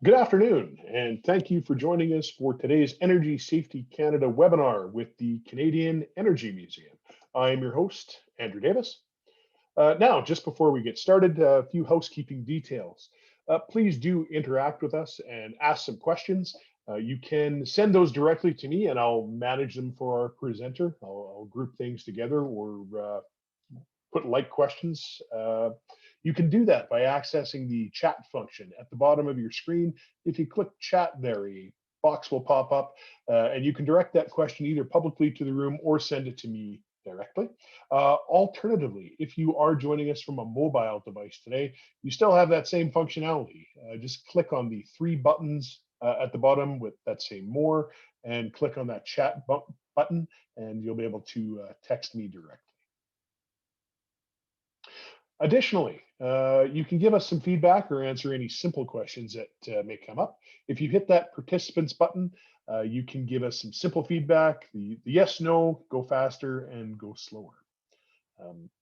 Good afternoon, and thank you for joining us for today's Energy Safety Canada webinar with the Canadian Energy Museum. I am your host, Andrew Davis. Now, just before we get started, a few housekeeping details. Please do interact with us and ask some questions. You can send those directly to me and I'll manage them for our presenter. I'll group things together or put like questions. You can do that by accessing the chat function at the bottom of your screen. If you click chat there, a box will pop up and you can direct that question either publicly to the room or send it to me directly. Alternatively, if you are joining us from a mobile device today, you still have that same functionality. Just click on the three buttons at the bottom with that say more and click on that chat button and you'll be able to text me directly. Additionally, you can give us some feedback or answer any simple questions that may come up. If you hit that participants button, you can give us some simple feedback, the yes, no, go faster, and go slower.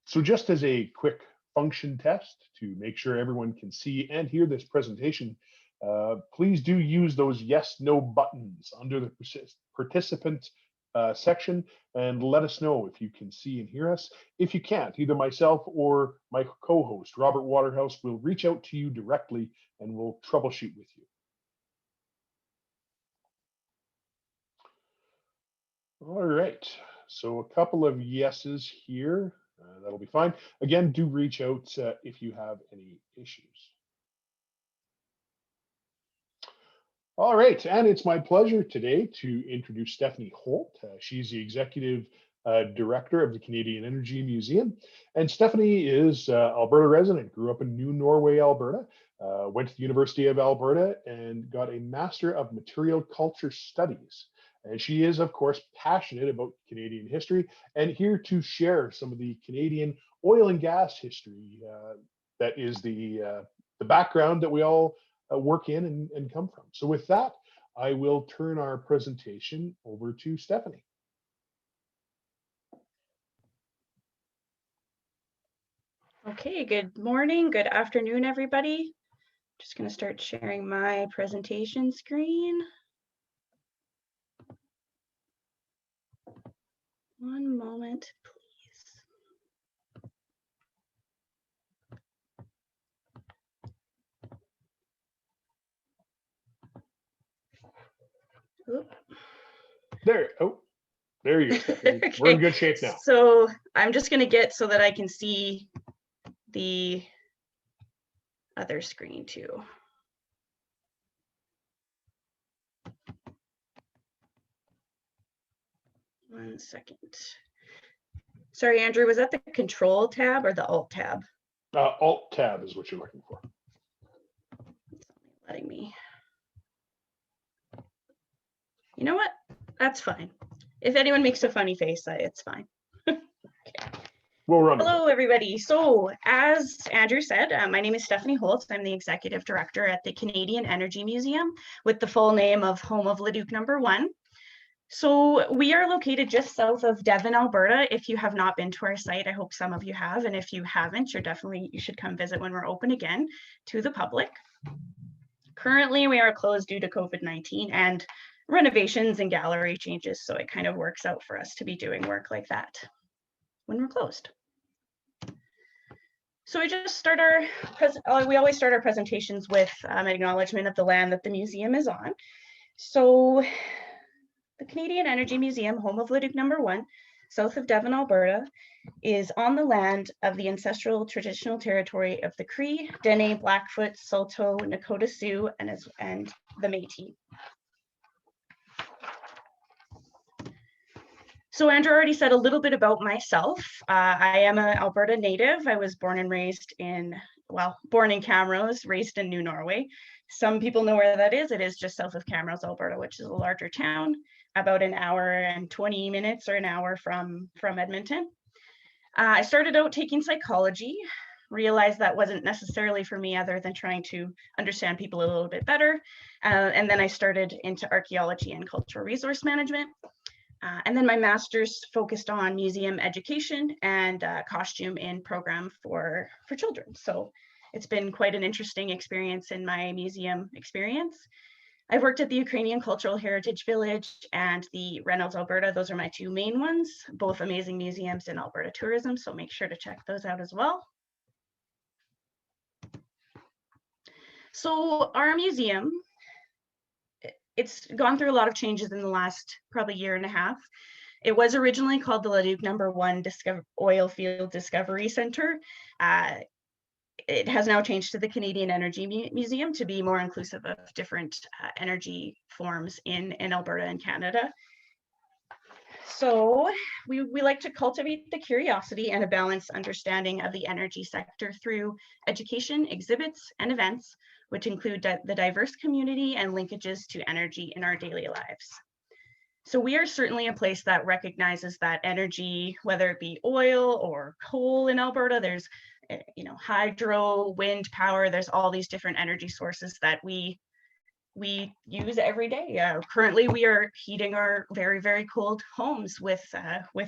So just as a quick function test to make sure everyone can see and hear this presentation, please do use those yes, no buttons under the participant section and let us know if you can see and hear us. If you can't, either myself or my co-host, Robert Waterhouse, will reach out to you directly and we'll troubleshoot with you. All right, so a couple of yeses here. That'll be fine. Again, do reach out if you have any issues. All right, and it's my pleasure today to introduce Stephanie Holt. She's the Executive Director of the Canadian Energy Museum. And Stephanie is Alberta resident, grew up in New Norway, Alberta, went to the University of Alberta and got a Master of Material Culture Studies. And she is, of course, passionate about Canadian history and here to share some of the Canadian oil and gas history that is the background that we all work in and come from. So with that, I will turn our presentation over to Stephanie. Okay, good morning, good afternoon, everybody. Just going to start sharing my presentation screen. One moment, please. Oop. There you go, Stephanie. Okay. We're in good shape now. So I'm just going to get so that I can see the other screen too. One second. Sorry, Andrew, was that the Control tab or the Alt tab? Alt tab is what you're looking for. It's only letting me. You know what? That's fine. If anyone makes a funny face, it's fine. Okay. We'll run. Hello, everybody. So as Andrew said, my name is Stephanie Holt. I'm the Executive Director at the Canadian Energy Museum with the full name of Home of Leduc No. 1. So we are located just south of Devon, Alberta. If you have not been to our site, I hope some of you have. And if you haven't, you should come visit when we're open again to the public. Currently, we are closed due to COVID-19 and renovations and gallery changes. So it kind of works out for us to be doing work like that when we're closed. So we always start our presentations with an acknowledgement of the land that the museum is on. So the Canadian Energy Museum, Home of Leduc No. 1, south of Devon, Alberta, is on the land of the ancestral traditional territory of the Cree, Dene, Blackfoot, Saulteaux, Nakota Sioux, and the Métis. So Andrew already said a little bit about myself. I am an Alberta native. I was born and raised born in Camrose, raised in New Norway. Some people know where that is. It is just south of Camrose, Alberta, which is a larger town, about an hour and 20 minutes or an hour from Edmonton. I started out taking psychology, realized that wasn't necessarily for me other than trying to understand people a little bit better. And then I started into archaeology and cultural resource management. And then my master's focused on museum education and costume in program for children. So it's been quite an interesting experience in my museum experience. I've worked at the Ukrainian Cultural Heritage Village and the Reynolds Alberta. Those are my two main ones, both amazing museums in Alberta tourism, so make sure to check those out as well. So our museum, it's gone through a lot of changes in the last probably year and a half. It was originally called the Leduc No. 1 Oil Field Discovery Center. It has now changed to the Canadian Energy Museum to be more inclusive of different energy forms in Alberta and Canada. So we like to cultivate the curiosity and a balanced understanding of the energy sector through education, exhibits, and events, which include the diverse community and linkages to energy in our daily lives. So we are certainly a place that recognizes that energy, whether it be oil or coal in Alberta, there's hydro, wind power, there's all these different energy sources that we use every day. Currently, we are heating our very, very cold homes with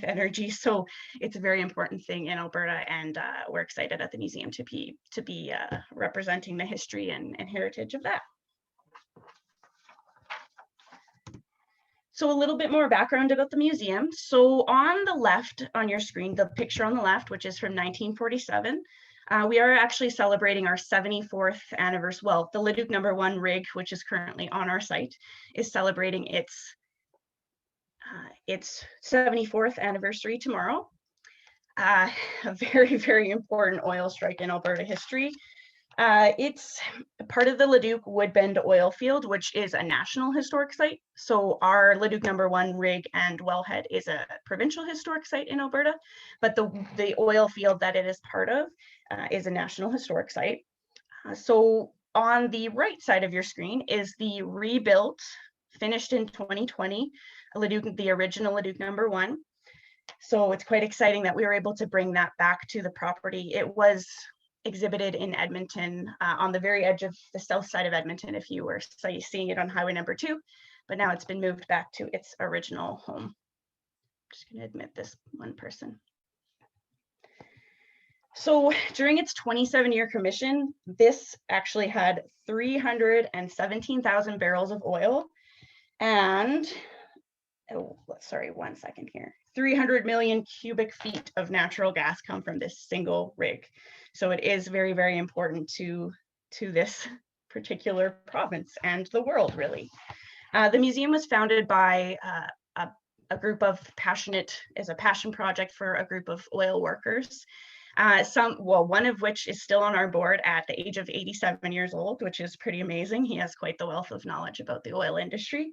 energy. So it's a very important thing in Alberta, and we're excited at the museum to be representing the history and heritage of that. So a little bit more background about the museum. So on the left on your screen, the picture on the left, which is from 1947, we are actually celebrating our 74th anniversary. Well, the Leduc No. 1 rig, which is currently on our site, is celebrating its 74th anniversary tomorrow. A very, very important oil strike in Alberta history. It's part of the Leduc Woodbend oil field, which is a national historic site. So our Leduc No. 1 rig and wellhead is a provincial historic site in Alberta, but the oil field that it is part of is a national historic site. So on the right side of your screen is the rebuilt, finished in 2020, the original Leduc No. 1. So it's quite exciting that we were able to bring that back to the property. It was exhibited in Edmonton, on the very edge of the south side of Edmonton, if you were seeing it on Highway No. 2, but now it's been moved back to its original home. I'm just going to admit this one person. So during its 27-year commission, this actually had 317,000 barrels of oil and, 300 million cubic feet of natural gas come from this single rig. So it is very, very important to this particular province and the world, really. The museum was founded by a group of is a passion project for a group of oil workers. One of which is still on our board at the age of 87 years old, which is pretty amazing. He has quite the wealth of knowledge about the oil industry.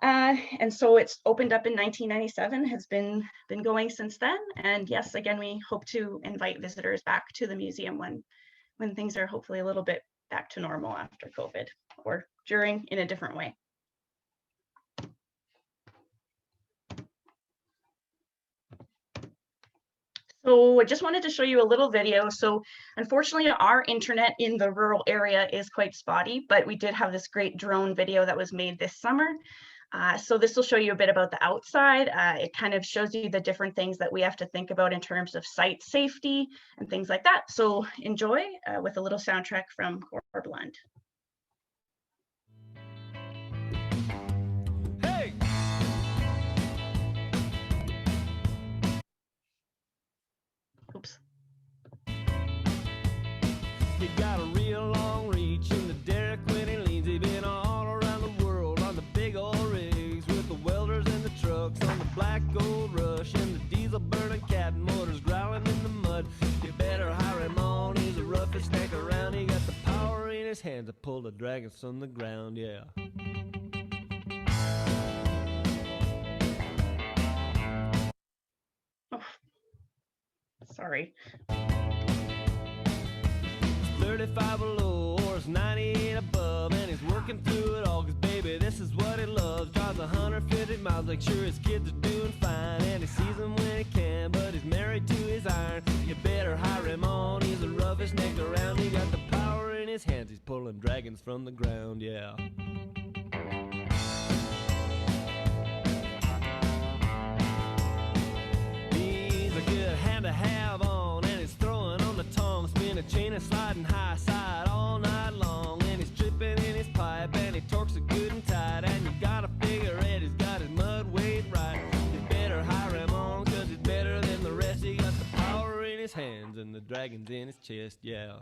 And so it's opened up in 1997, has been going since then. And yes, again, we hope to invite visitors back to the museum when things are hopefully a little bit back to normal after COVID, or during in a different way. So I just wanted to show you a little video. So unfortunately, our internet in the rural area is quite spotty, but we did have this great drone video that was made this summer. So this will show you a bit about the outside. It kind of shows you the different things that we have to think about in terms of site safety and things like that. So enjoy with a little soundtrack from Corblund. Hey! Oops. He got a real long reach in the derrick when he leans. He been all around the world on the big old rigs with the welders and the trucks on the black gold rush and the diesel burning cat motors growling in the mud. You better hire him on, he's the roughest snake around. He got the power in his hands to pull the dragons from the ground, yeah. Oh, sorry. 35 below or it's 98 above, and he's working through it all, cause baby this is what he loves. Drives 150 miles, make sure his kids are doing fine, and he sees them when he can, but he's married to his iron. You better hire him on, he's the roughest neck around. He got the power in his hands, he's pulling dragons from the ground, yeah. He's a good hand to have on, and he's throwing on the tongue, spin a chain and sliding high hands and the dragon's in his chest, yeah.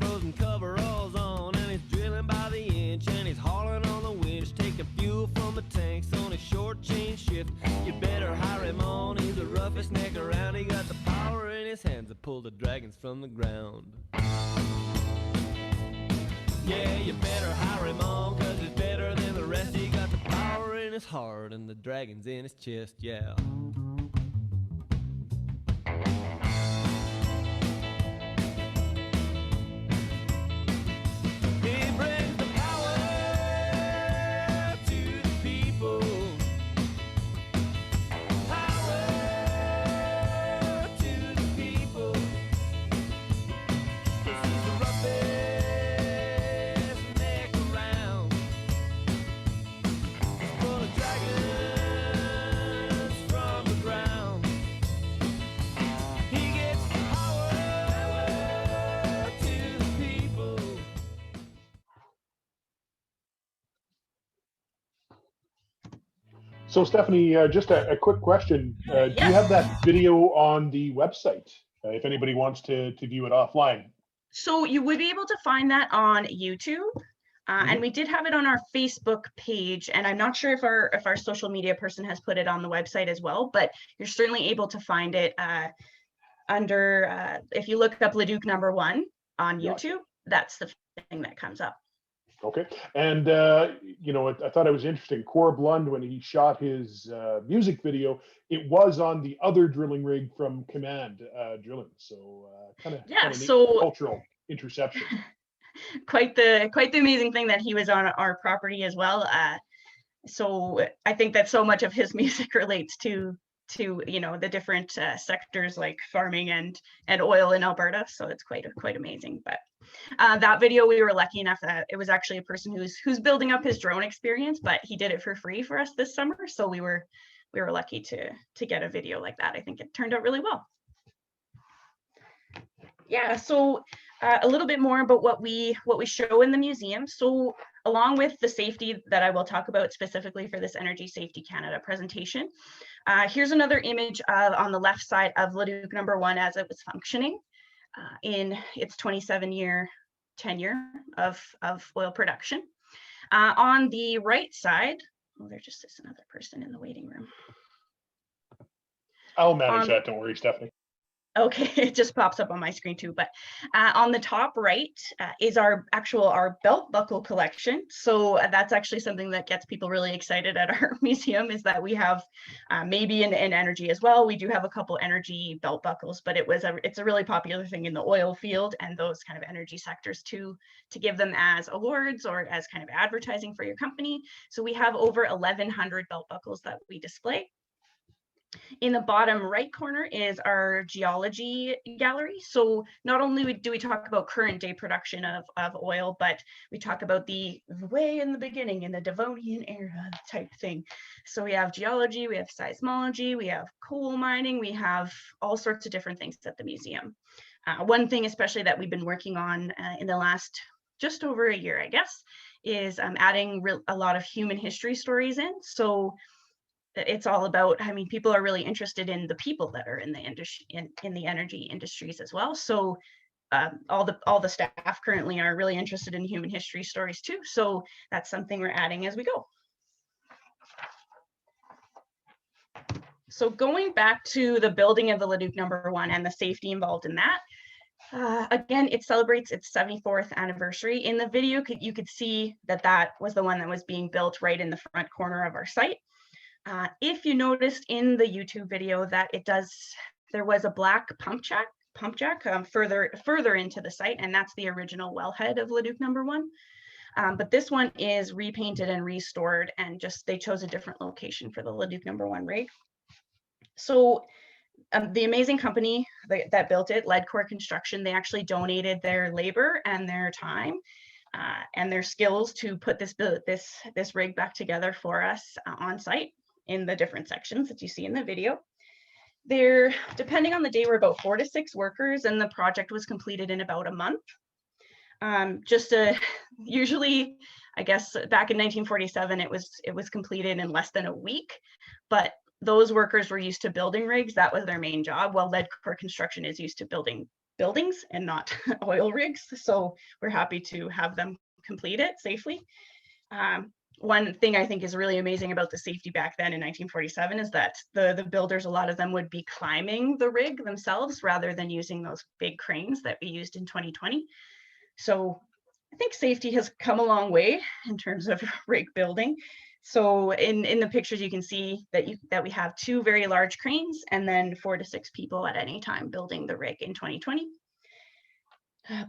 Frozen coveralls on, and he's drilling by the inch, and he's hauling on the winch, taking fuel from the tanks on his short chain shift. You better hire him on, he's the roughest neck around. He got the power in his hands to pull the dragons from the ground. Yeah, you better hire him on, 'cause he's better than the rest. He got the power in his heart and the dragons in his chest, yeah. So Stephanie, just a quick question. Do you Yes. have that video on the website if anybody wants to view it offline? So you would be able to find that on YouTube. And we did have it on our Facebook page, and I'm not sure if our social media person has put it on the website as well, but you're certainly able to find it under, if you look up Leduc #1 on YouTube, that's the thing that comes up. Okay. And, you know, I thought it was interesting. Corb Lund, when he shot his music video, it was on the other drilling rig from Command Drilling. So kind of so cultural interception. quite the amazing thing that he was on our property as well. So I think that so much of his music relates to you know, the different sectors like farming and oil in Alberta. So it's quite amazing. But that video, we were lucky enough that it was actually a person who's building up his drone experience, but he did it for free for us this summer. So we were lucky to get a video like that. I think it turned out really well. Yeah, so a little bit more about what we show in the museum. So along with the safety that I will talk about specifically for this Energy Safety Canada presentation, here's another image on the left side of Leduc #1 as it was functioning in its 27-year tenure of oil production. On the right side, oh, there just is another person in the waiting room. I'll manage that. Don't worry, Stephanie. Okay, it just pops up on my screen too, but on the top right is our belt buckle collection. So that's actually something that gets people really excited at our museum, is that we have maybe in energy as well. We do have a couple energy belt buckles, but it's a really popular thing in the oil field and those kind of energy sectors too, to give them as awards or as kind of advertising for your company. So we have over 1,100 belt buckles that we display. In the bottom right corner is our geology gallery. So not only do we talk about current day production of oil, but we talk about the way in the beginning, in the Devonian era type thing. So we have geology, we have seismology, we have coal mining, we have all sorts of different things at the museum. One thing especially that we've been working on in the last just over a year, I guess, is adding a lot of human history stories in. So it's all about, I mean, people are really interested in the people that are in the industry, in the energy industries as well. So all the staff currently are really interested in human history stories too. So that's something we're adding as we go. So going back to the building of the Leduc #1 and the safety involved in that, again, it celebrates its 74th anniversary. In the video, you could see that was the one that was being built right in the front corner of our site. If you noticed in the YouTube video that there was a black pump jack further into the site, and that's the original wellhead of Leduc #1. But this one is repainted and restored, and they chose a different location for the Leduc #1 rig. So the amazing company that built it, Ledcor Construction, they actually donated their labor and their time and their skills to put this rig back together for us on site in the different sections that you see in the video. There, depending on the day, were about 4 to 6 workers, and the project was completed in about a month. Usually, I guess back in 1947, it was completed in less than a week, but those workers were used to building rigs. That was their main job, while Ledcor Construction is used to building buildings and not oil rigs. So we're happy to have them complete it safely. One thing I think is really amazing about the safety back then in 1947 is that the builders, a lot of them would be climbing the rig themselves rather than using those big cranes that we used in 2020. So I think safety has come a long way in terms of rig building. So in the pictures, you can see that we have 2 very large cranes and then 4 to 6 people at any time building the rig in 2020.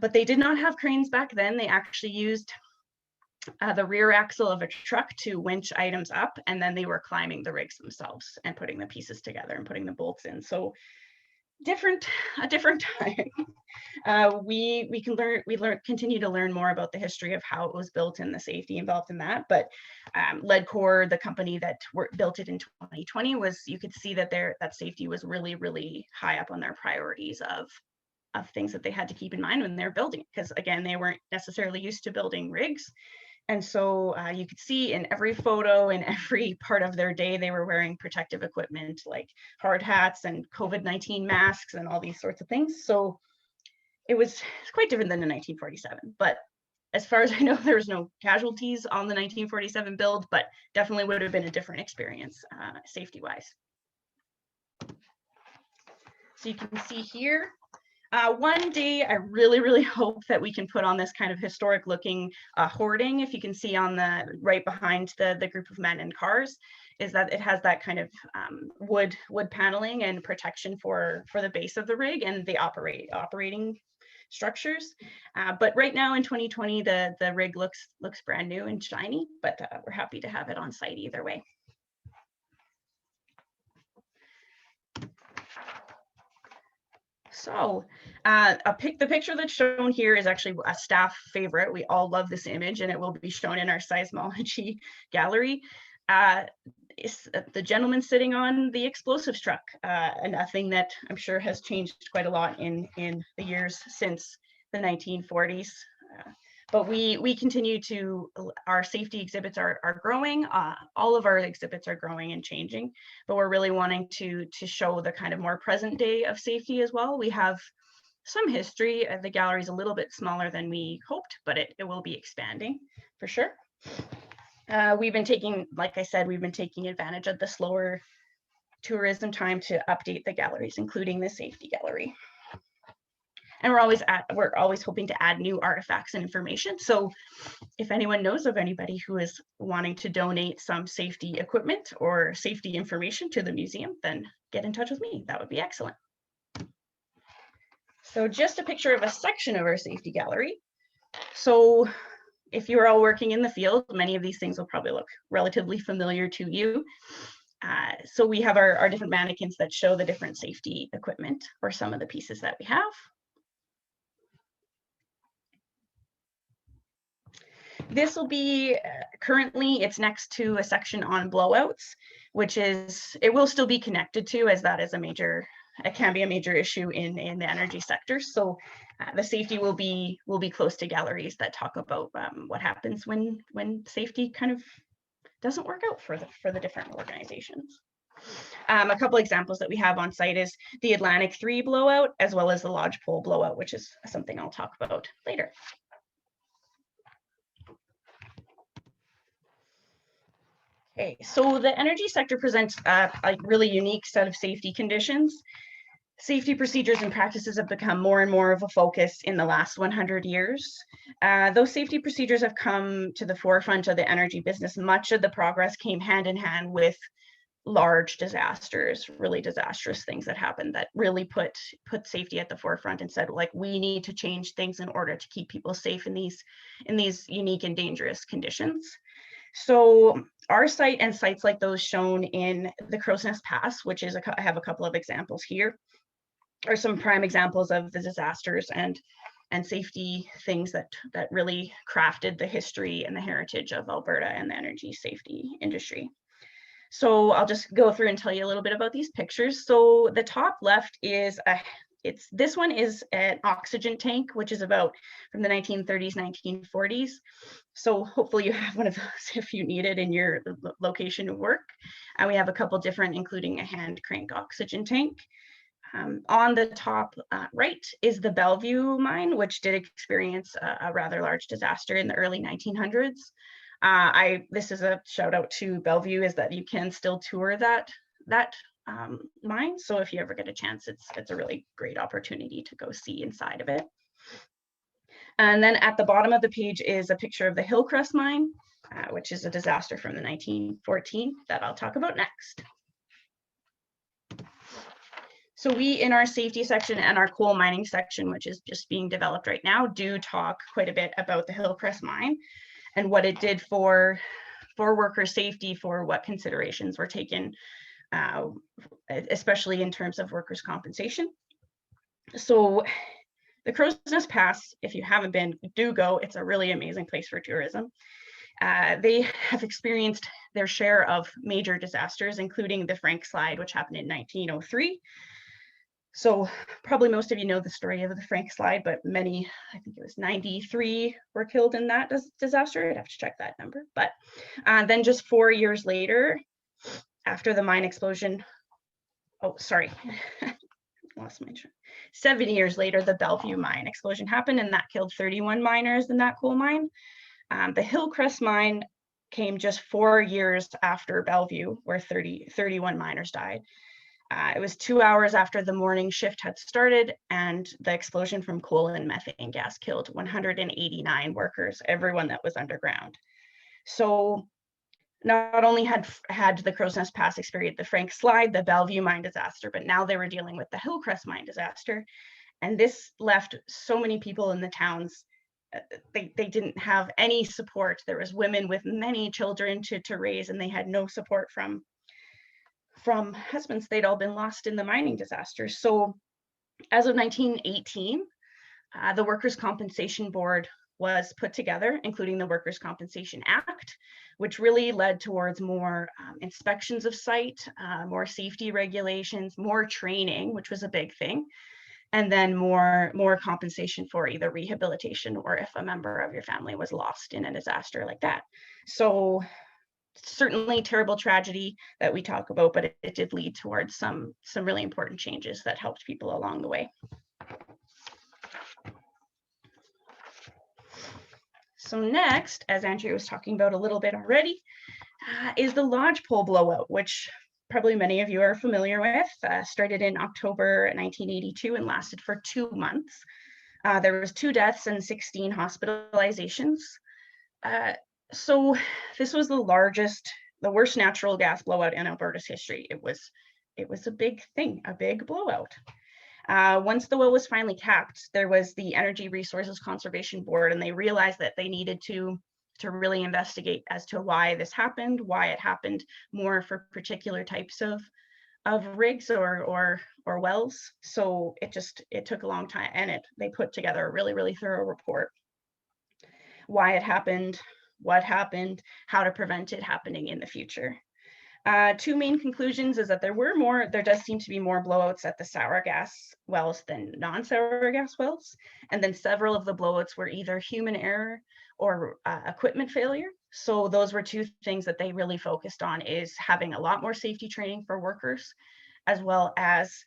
But they did not have cranes back then. They actually used the rear axle of a truck to winch items up, and then they were climbing the rigs themselves and putting the pieces together and putting the bolts in. So a different time. We continue to learn more about the history of how it was built and the safety involved in that. But Ledcor, the company that built it in 2020, you could see that that safety was really, really high up on their priorities of things that they had to keep in mind when they're building it, because again, they weren't necessarily used to building rigs. And so you could see in every photo and every part of their day, they were wearing protective equipment like hard hats and COVID-19 masks and all these sorts of things. So it's quite different than in 1947. But as far as I know, there was no casualties on the 1947 build, but definitely would have been a different experience safety-wise. So you can see here, one day, I really, really hope that we can put on this kind of historic looking hoarding. If you can see on the right behind the group of men in cars, is that it has that kind of wood paneling and protection for the base of the rig and the operating structures. But right now in 2020, the rig looks brand new and shiny, but we're happy to have it on site either way. So the picture that's shown here is actually a staff favorite. We all love this image, and it will be shown in our seismology gallery. The gentleman sitting on the explosives truck, and a thing that I'm sure has changed quite a lot in the years since the 1940s. But we continue to, our safety exhibits are growing. All of our exhibits are growing and changing, but we're really wanting to show the kind of more present day of safety as well. We have some history. The gallery is a little bit smaller than we hoped, but it will be expanding for sure. We've been taking, like I said, we've been taking advantage of the slower tourism time to update the galleries, including the safety gallery. And we're always hoping to add new artifacts and information. So if anyone knows of anybody who is wanting to donate some safety equipment or safety information to the museum, then get in touch with me. That would be excellent. So just a picture of a section of our safety gallery. So if you're all working in the field, many of these things will probably look relatively familiar to you. So we have our different mannequins that show the different safety equipment or some of the pieces that we have. This will be, currently it's next to a section on blowouts, which is, it will still be connected to, as that is it can be a major issue in the energy sector. So the safety will be close to galleries that talk about what happens when safety kind of doesn't work out for the different organizations. A couple examples that we have on site is the Atlantic 3 blowout, as well as the Lodgepole blowout, which is something I'll talk about later. Okay, so the energy sector presents a really unique set of safety conditions. Safety procedures and practices have become more and more of a focus in the last 100 years. Those safety procedures have come to the forefront of the energy business. Much of the progress came hand in hand with large disasters, really disastrous things that happened that really put safety at the forefront and said, like, we need to change things in order to keep people safe in these unique and dangerous conditions. So our site and sites like those shown in the Crow's Nest Pass, which is I have a couple of examples here, are some prime examples of the disasters and safety things that really crafted the history and the heritage of Alberta and the energy safety industry. So I'll just go through and tell you a little bit about these pictures. So the top left is this one is an oxygen tank, which is about from the 1930s, 1940s. So hopefully you have one of those if you need it in your location of work. And we have a couple different, including a hand crank oxygen tank. On the top right is the Bellevue mine, which did experience a rather large disaster in the early 1900s. This is a shout out to Bellevue, is that you can still tour that mine. So if you ever get a chance, it's a really great opportunity to go see inside of it. And then at the bottom of the page is a picture of the Hillcrest mine, which is a disaster from the 1914 that I'll talk about next. So we, in our safety section and our coal mining section, which is just being developed right now, do talk quite a bit about the Hillcrest mine and what it did for worker safety, for what considerations were taken, especially in terms of workers' compensation. So the Crow's Nest Pass, if you haven't been, do go. It's a really amazing place for tourism. They have experienced their share of major disasters, including the Frank Slide, which happened in 1903. So probably most of you know the story of the Frank Slide, but many, I think it was 93 were killed in that disaster. I'd have to check that number. But then just 4 years later, after the mine explosion, lost my train. 7 years later, the Bellevue mine explosion happened, and that killed 31 miners in that coal mine. The Hillcrest mine came just 4 years after Bellevue, where 31 miners died. It was 2 hours after the morning shift had started, and the explosion from coal and methane gas killed 189 workers, everyone that was underground. So not only had the Crow's Nest Pass experienced the Frank Slide, the Bellevue mine disaster, but now they were dealing with the Hillcrest mine disaster. And this left so many people in the towns, they didn't have any support. There was women with many children to raise, and they had no support from husbands. They'd all been lost in the mining disaster. So as of 1918, the Workers' Compensation Board was put together, including the Workers' Compensation Act, which really led towards more inspections of site, more safety regulations, more training, which was a big thing, and then more compensation for either rehabilitation or if a member of your family was lost in a disaster like that. So certainly terrible tragedy that we talk about, but it did lead towards some really important changes that helped people along the way. So next, as Andrea was talking about a little bit already, is the lodgepole blowout, which probably many of you are familiar with. Started in October 1982 and lasted for 2 months. There was 2 deaths and 16 hospitalizations. So this was the worst natural gas blowout in Alberta's history. It was a big thing, a big blowout. Once the well was finally capped, there was the Energy Resources Conservation Board, and they realized that they needed to really investigate as to why this happened, why it happened more for particular types of rigs or wells. So it took a long time, and they put together a really, really thorough report. Why it happened, what happened, how to prevent it happening in the future. 2 main conclusions is that there does seem to be more blowouts at the sour gas wells than non-sour gas wells. And then several of the blowouts were either human error or equipment failure. So those were 2 things that they really focused on, is having a lot more safety training for workers, as well as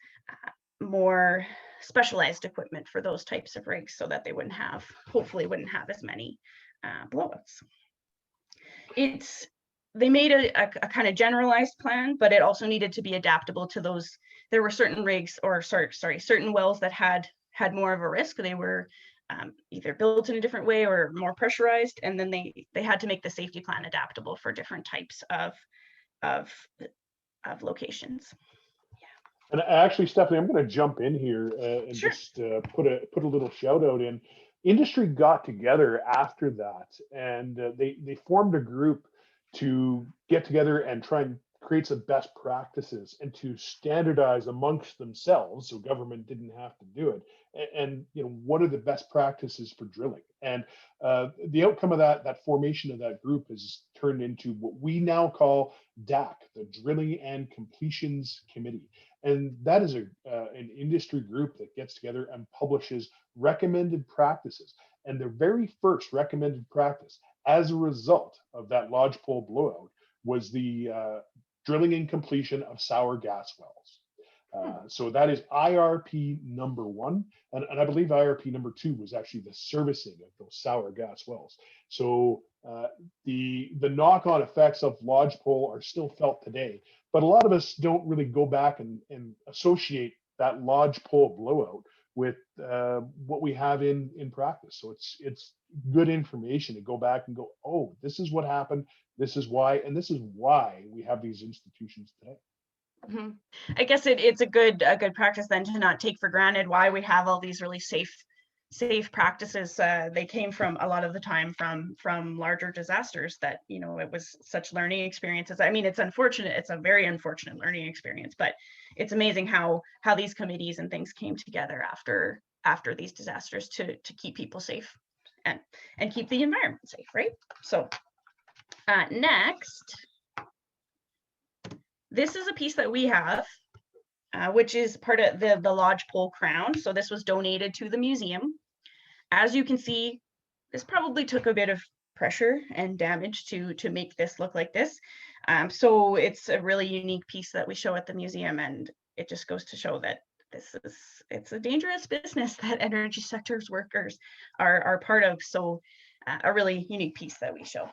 more specialized equipment for those types of rigs, so that they hopefully wouldn't have as many blowouts. They made a kind of generalized plan, but it also needed to be adaptable to those. There were certain rigs, or certain wells that had more of a risk. They were either built in a different way or more pressurized, and then they had to make the safety plan adaptable for different types of locations. And actually, Stephanie, I'm going to jump in here and Sure. just put a little shout out in. Industry got together after that, and they formed a group to get together and try and create some best practices and to standardize amongst themselves, so government didn't have to do it. And what are the best practices for drilling? And the outcome of that formation of that group has turned into what we now call DAC, the Drilling and Completions Committee. And that is an industry group that gets together and publishes recommended practices. And their very first recommended practice as a result of that lodgepole blowout was the drilling and completion of sour gas wells. So that is IRP number 1. And I believe IRP number 2 was actually the servicing of those sour gas wells. So the knock-on effects of lodgepole are still felt today, but a lot of us don't really go back and associate that lodgepole blowout with what we have in practice. So it's good information to go back and go, oh, this is what happened, this is why, and this is why we have these institutions today. Mm-hmm. I guess it's a good practice then to not take for granted why we have all these really safe practices. They came from a lot of the time from larger disasters that, it was such learning experiences. I mean, it's unfortunate. It's a very unfortunate learning experience, but it's amazing how these committees and things came together after these disasters to keep people safe and keep the environment safe, right? So next, this is a piece that we have, which is part of the lodgepole crown. So this was donated to the museum. As you can see, this probably took a bit of pressure and damage to make this look like this. So it's a really unique piece that we show at the museum, and it just goes to show that it's a dangerous business that energy sector's workers are part of. So a really unique piece that we show.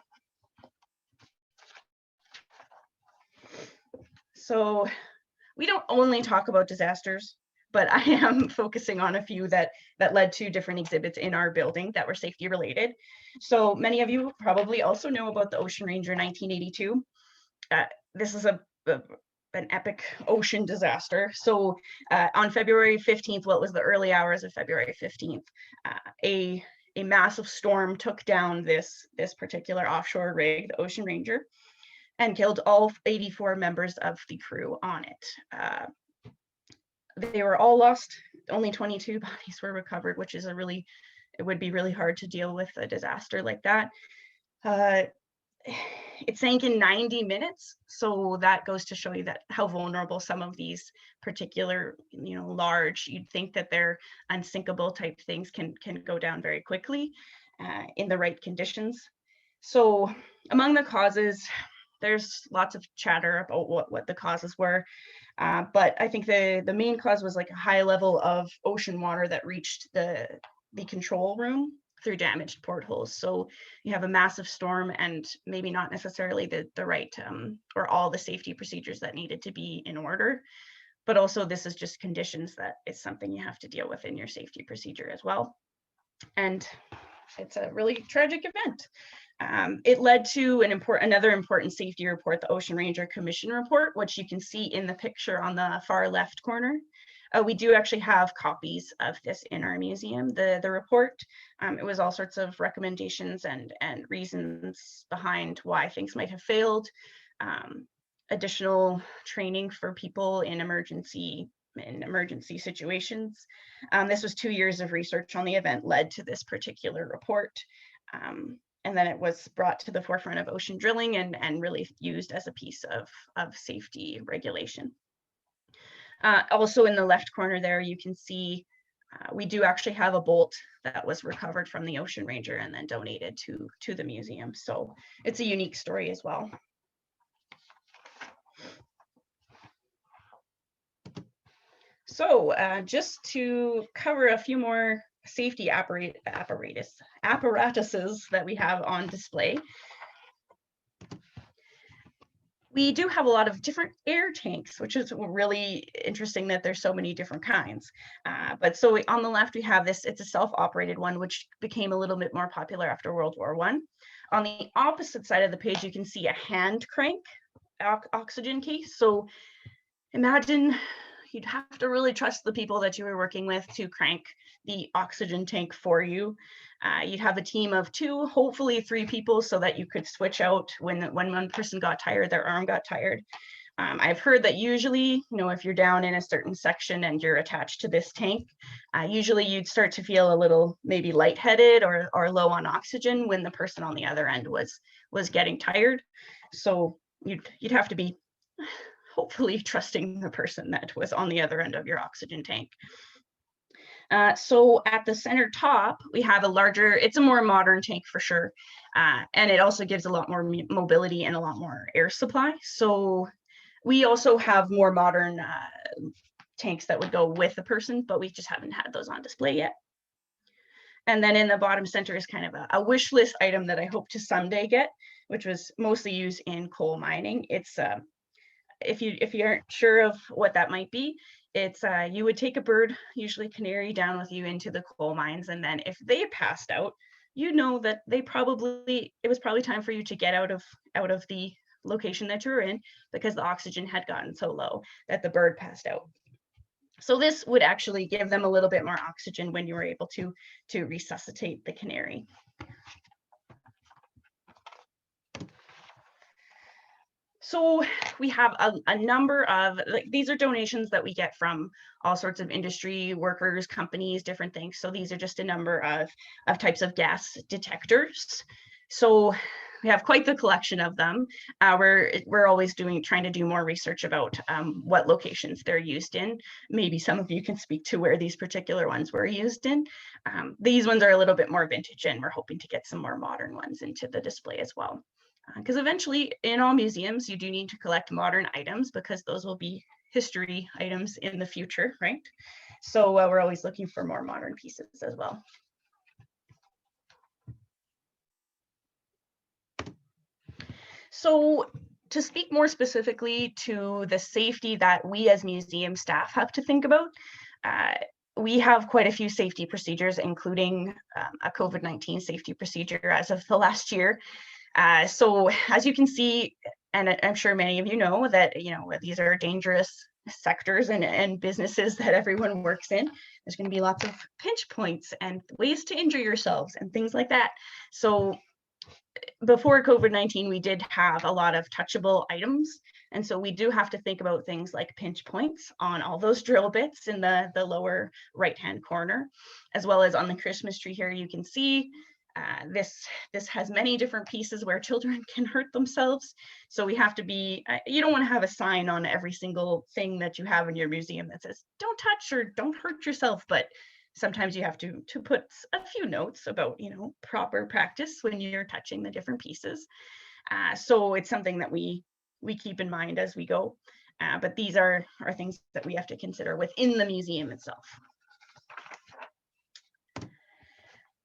So we don't only talk about disasters, but I am focusing on a few that led to different exhibits in our building that were safety related. So many of you probably also know about the Ocean Ranger 1982. This is an epic ocean disaster. So on February 15th, what was the early hours of February 15th, a massive storm took down this particular offshore rig, the Ocean Ranger, and killed all 84 members of the crew on it. They were all lost. Only 22 bodies were recovered, which is it would be really hard to deal with a disaster like that. It sank in 90 minutes. So that goes to show you that how vulnerable some of these particular, large, you'd think that they're unsinkable type things can go down very quickly in the right conditions. So among the causes, there's lots of chatter about what the causes were, but I think the main cause was like a high level of ocean water that reached the control room through damaged portholes. So you have a massive storm and maybe not necessarily the right or all the safety procedures that needed to be in order, but also this is just conditions that is something you have to deal with in your safety procedure as well. And it's a really tragic event. It led to another important safety report, the Ocean Ranger Commission report, which you can see in the picture on the far left corner. We do actually have copies of this in our museum, the report. It was all sorts of recommendations and reasons behind why things might have failed, additional training for people in emergency situations. This was 2 years of research on the event led to this particular report. And then it was brought to the forefront of ocean drilling and really used as a piece of safety regulation. Also in the left corner there, you can see we do actually have a bolt that was recovered from the Ocean Ranger and then donated to the museum. So it's a unique story as well. So just to cover a few more safety apparatuses that we have on display. We do have a lot of different air tanks, which is really interesting that there's so many different kinds. But so on the left, we have this, it's a self-operated one, which became a little bit more popular after World War I. On the opposite side of the page, you can see a hand crank oxygen case. So imagine you'd have to really trust the people that you were working with to crank the oxygen tank for you. You'd have a team of 2, hopefully 3 people, so that you could switch out when one person got tired, their arm got tired. I've heard that usually, if you're down in a certain section and you're attached to this tank, usually you'd start to feel a little maybe lightheaded or low on oxygen when the person on the other end was getting tired. So you'd have to be hopefully trusting the person that was on the other end of your oxygen tank. So at the center top, we have it's a more modern tank for sure. And it also gives a lot more mobility and a lot more air supply. So we also have more modern tanks that would go with the person, but we just haven't had those on display yet. And then in the bottom center is kind of a wish list item that I hope to someday get, which was mostly used in coal mining. It's if you aren't sure of what that might be, it's you would take a bird, usually canary, down with you into the coal mines, and then if they passed out, you know that it was probably time for you to get out of the location that you're in, because the oxygen had gotten so low that the bird passed out. So this would actually give them a little bit more oxygen when you were able to resuscitate the canary. So we have a number of, these are donations that we get from all sorts of industry workers, companies, different things. So these are just a number of types of gas detectors. So we have quite the collection of them. We're always trying to do more research about what locations they're used in. Maybe some of you can speak to where these particular ones were used in. These ones are a little bit more vintage, and we're hoping to get some more modern ones into the display as well. Because eventually in all museums, you do need to collect modern items, because those will be history items in the future, right? So we're always looking for more modern pieces as well. So to speak more specifically to the safety that we as museum staff have to think about, we have quite a few safety procedures, including a COVID-19 safety procedure as of the last year. So as you can see, and I'm sure many of you know that, these are dangerous sectors and businesses that everyone works in. There's going to be lots of pinch points and ways to injure yourselves and things like that. So before COVID-19, we did have a lot of touchable items. And so we do have to think about things like pinch points on all those drill bits in the lower right-hand corner, as well as on the Christmas tree here. You can see this has many different pieces where children can hurt themselves. So we have to be, you don't want to have a sign on every single thing that you have in your museum that says, don't touch or don't hurt yourself. But sometimes you have to put a few notes about, proper practice when you're touching the different pieces. So it's something that we keep in mind as we go. But these are things that we have to consider within the museum itself.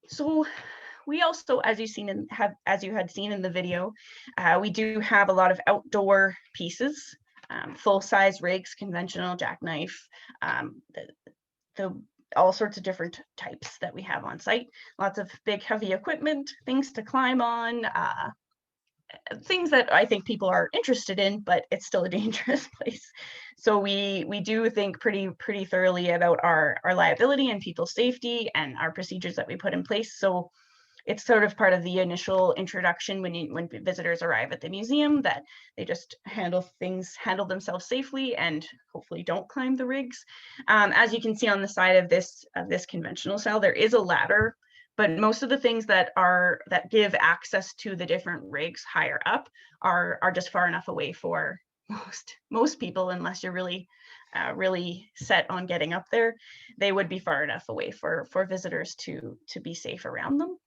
So we also, as you had seen in the video, we do have a lot of outdoor pieces, full-size rigs, conventional jackknife, all sorts of different types that we have on site. Lots of big, heavy equipment, things to climb on, things that I think people are interested in, but it's still a dangerous place. So we do think pretty thoroughly about our liability and people's safety and our procedures that we put in place. So it's sort of part of the initial introduction when visitors arrive at the museum, that they just handle themselves safely and hopefully don't climb the rigs. As you can see on the side of this conventional cell, there is a ladder, but most of the things that give access to the different rigs higher up are just far enough away for most people, unless you're really set on getting up there. They would be far enough away for visitors to be safe around them.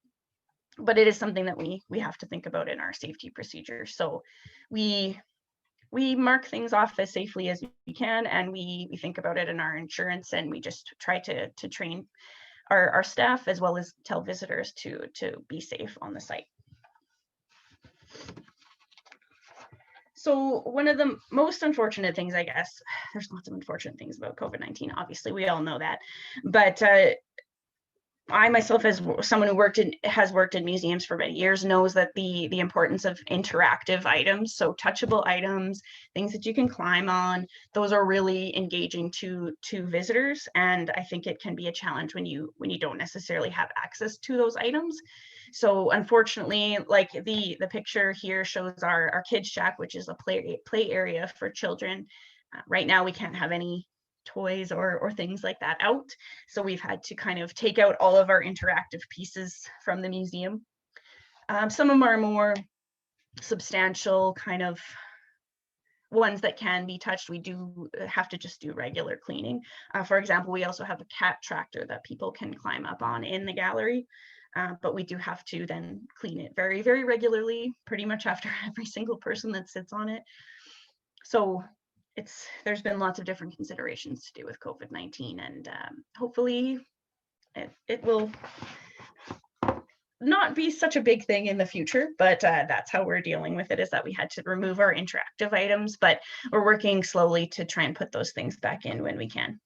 But it is something that we have to think about in our safety procedures. So we mark things off as safely as we can, and we think about it in our insurance, and we just try to train our staff as well as tell visitors to be safe on the site. So one of the most unfortunate things, I guess, there's lots of unfortunate things about COVID-19, obviously, we all know that, but I myself, as someone who has worked in museums for many years, knows that the importance of interactive items, so touchable items, things that you can climb on, those are really engaging to visitors. And I think it can be a challenge when you don't necessarily have access to those items. So unfortunately, like the picture here shows our kids shack, which is a play area for children. Right now, we can't have any toys or things like that out. So we've had to kind of take out all of our interactive pieces from the museum. Some of them are more substantial kind of ones that can be touched. We do have to just do regular cleaning. For example, we also have a cat tractor that people can climb up on in the gallery. But we do have to then clean it very, very regularly, pretty much after every single person that sits on it. So there's been lots of different considerations to do with COVID-19, and hopefully it will not be such a big thing in the future, but that's how we're dealing with it, is that we had to remove our interactive items, but we're working slowly to try and put those things back in when we can.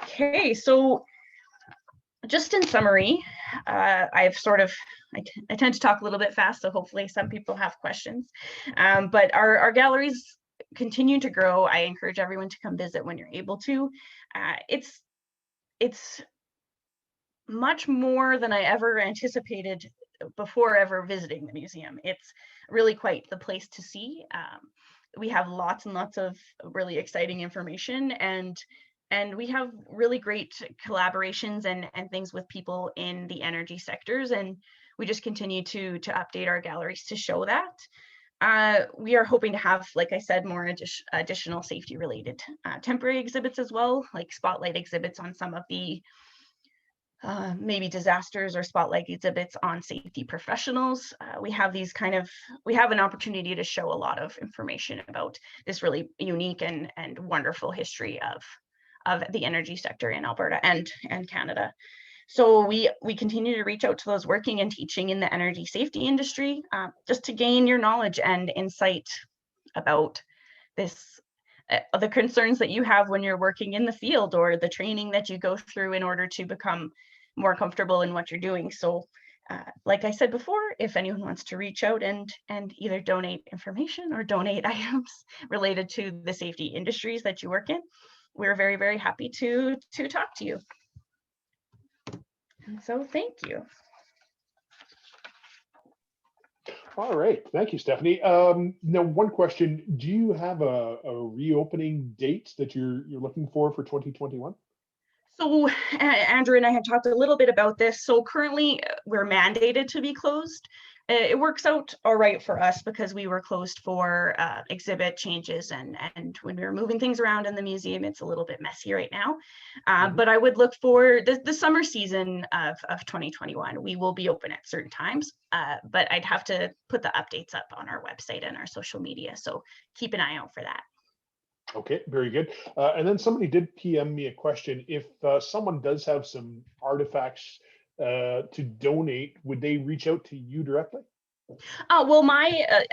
Okay, so just in summary, I tend to talk a little bit fast, so hopefully some people have questions. But our galleries continue to grow. I encourage everyone to come visit when you're able to. It's much more than I ever anticipated before ever visiting the museum. It's really quite the place to see. We have lots and lots of really exciting information, and we have really great collaborations and things with people in the energy sectors. And we just continue to update our galleries to show that. We are hoping to have, like I said, more additional safety related temporary exhibits as well, like spotlight exhibits on some of the maybe disasters, or spotlight exhibits on safety professionals. We have an opportunity to show a lot of information about this really unique and wonderful history of the energy sector in Alberta and Canada. So we continue to reach out to those working and teaching in the energy safety industry, just to gain your knowledge and insight about this, the concerns that you have when you're working in the field, or the training that you go through in order to become more comfortable in what you're doing. So like I said before, if anyone wants to reach out and either donate information or donate items related to the safety industries that you work in, we're very, very happy to talk to you. And so thank you. All right, thank you, Stephanie. Now, one question: do you have a reopening date that you're looking for 2021? So Andrew and I had talked a little bit about this. So currently we're mandated to be closed. It works out all right for us because we were closed for exhibit changes, and when we were moving things around in the museum, it's a little bit messy right now. But I would look for the summer season of 2021. We will be open at certain times, but I'd have to put the updates up on our website and our social media. So keep an eye out for that. Okay, very good. And then somebody did PM me a question. If someone does have some artifacts to donate, would they reach out to you directly? Well,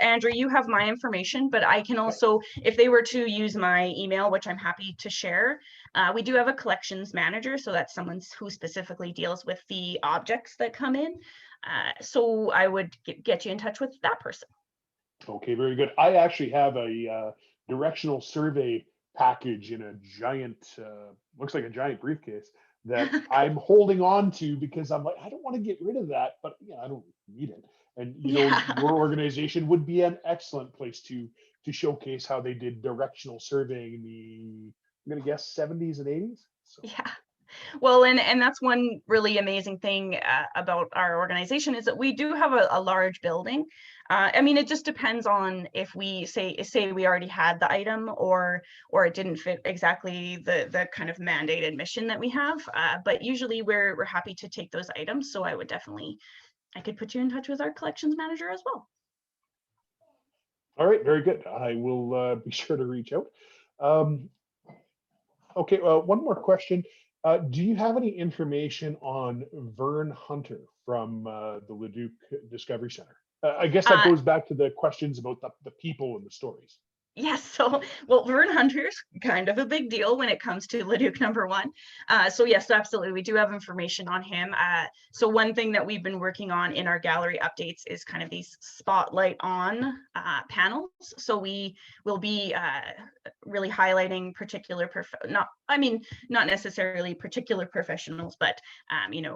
Andrew, you have my information, but I can also, if they were to use my email, which I'm happy to share, we do have a collections manager. So that's someone who specifically deals with the objects that come in. So I would get you in touch with that person. Okay, very good. I actually have a directional survey package in a giant, looks like a giant briefcase that I'm holding on to because I'm like, I don't want to get rid of that, but I don't need it. And your organization would be an excellent place to showcase how they did directional surveying in the, I'm going to guess, 70s and 80s. So. Yeah. Well, and that's one really amazing thing about our organization, is that we do have a large building. I mean, it just depends on if we say we already had the item or it didn't fit exactly the kind of mandated mission that we have. But usually we're happy to take those items. So I could put you in touch with our collections manager as well. All right, very good. I will be sure to reach out. Okay, one more question. Do you have any information on Vern Hunter from the Leduc Discovery Center? I guess that goes back to the questions about the people and the stories. Yes, so well, Vern Hunter's kind of a big deal when it comes to Leduc #1. So yes, absolutely, we do have information on him. So one thing that we've been working on in our gallery updates is kind of these spotlight on panels. So we will be really highlighting particular not necessarily particular professionals, but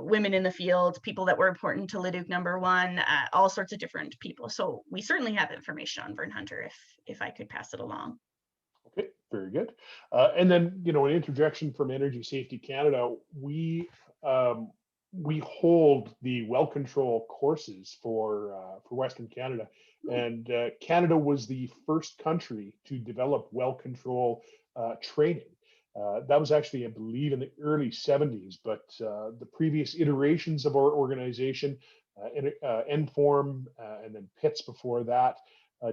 women in the field, people that were important to Leduc #1, all sorts of different people. So we certainly have information on Vern Hunter if I could pass it along. Okay, very good. And then, an interjection from Energy Safety Canada, we hold the well control courses for Western Canada, and Canada was the first country to develop well control training. That was actually, I believe, in the early 70s, but the previous iterations of our organization, NFORM, and then PITS before that,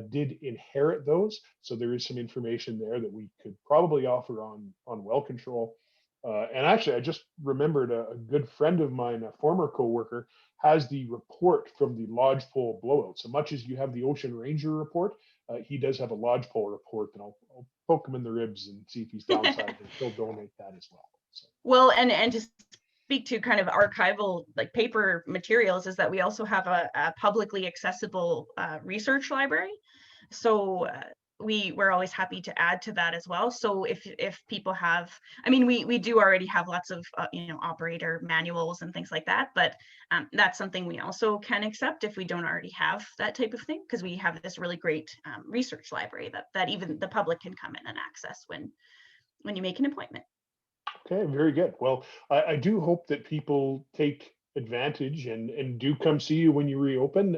did inherit those. So there is some information there that we could probably offer on well control. And actually, I just remembered a good friend of mine, a former coworker, has the report from the lodgepole blowout. So much as you have the Ocean Ranger report, he does have a lodgepole report, and I'll poke him in the ribs and see if he's downside, and he'll donate that as well. So. Well, and to speak to kind of archival, like paper materials, is that we also have a publicly accessible research library. So we're always happy to add to that as well. So if people have, we do already have lots of operator manuals and things like that, but that's something we also can accept if we don't already have that type of thing, because we have this really great research library that even the public can come in and access when you make an appointment. Okay, very good. Well, I do hope that people take advantage and do come see you when you reopen.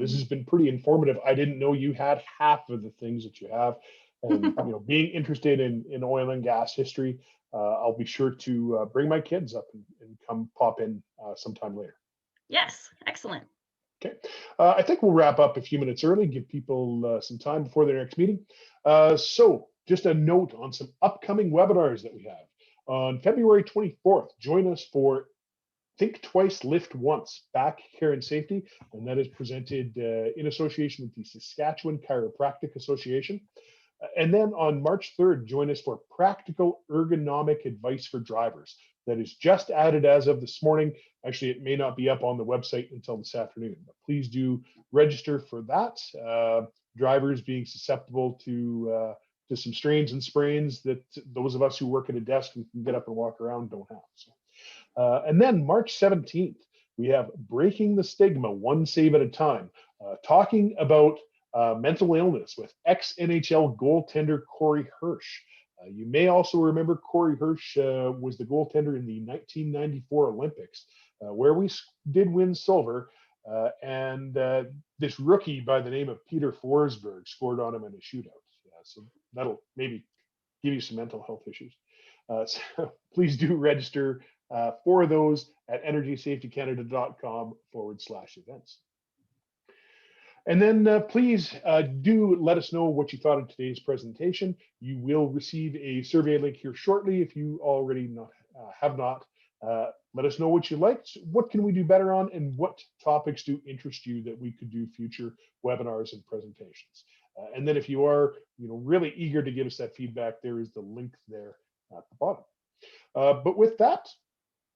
This has been pretty informative. I didn't know you had half of the things that you have, and being interested in oil and gas history, I'll be sure to bring my kids up and come pop in sometime later. Yes, excellent. Okay, I think we'll wrap up a few minutes early, give people some time before their next meeting. So just a note on some upcoming webinars that we have. On February 24th, join us for Think Twice, Lift Once, Back Care and Safety, and that is presented in association with the Saskatchewan Chiropractic Association. And then on March 3rd, join us for Practical Ergonomic Advice for Drivers. That is just added as of this morning. Actually, it may not be up on the website until this afternoon, but please do register for that. Drivers being susceptible to some strains and sprains that those of us who work at a desk and can get up and walk around don't have. So, and then March 17th, we have Breaking the Stigma, One Save at a Time, talking about mental illness with ex-NHL goaltender Corey Hirsch. You may also remember Corey Hirsch was the goaltender in the 1994 Olympics, where we did win silver. And this rookie by the name of Peter Forsberg scored on him in a shootout. So that'll maybe give you some mental health issues. So please do register for those at energysafetycanada.com/events. And then please do let us know what you thought of today's presentation. You will receive a survey link here shortly if you already have not. Let us know what you liked, what can we do better on, and what topics do interest you that we could do future webinars and presentations. And then if you are really eager to give us that feedback, there is the link there at the bottom. But with that,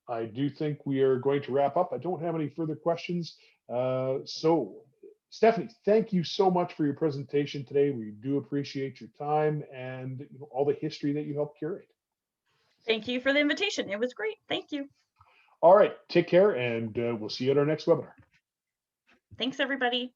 I do think we are going to wrap up. I don't have any further questions. So Stephanie, thank you so much for your presentation today. We do appreciate your time and all the history that you helped curate. Thank you for the invitation. It was great. Thank you. All right, take care, and we'll see you at our next webinar. Thanks, everybody.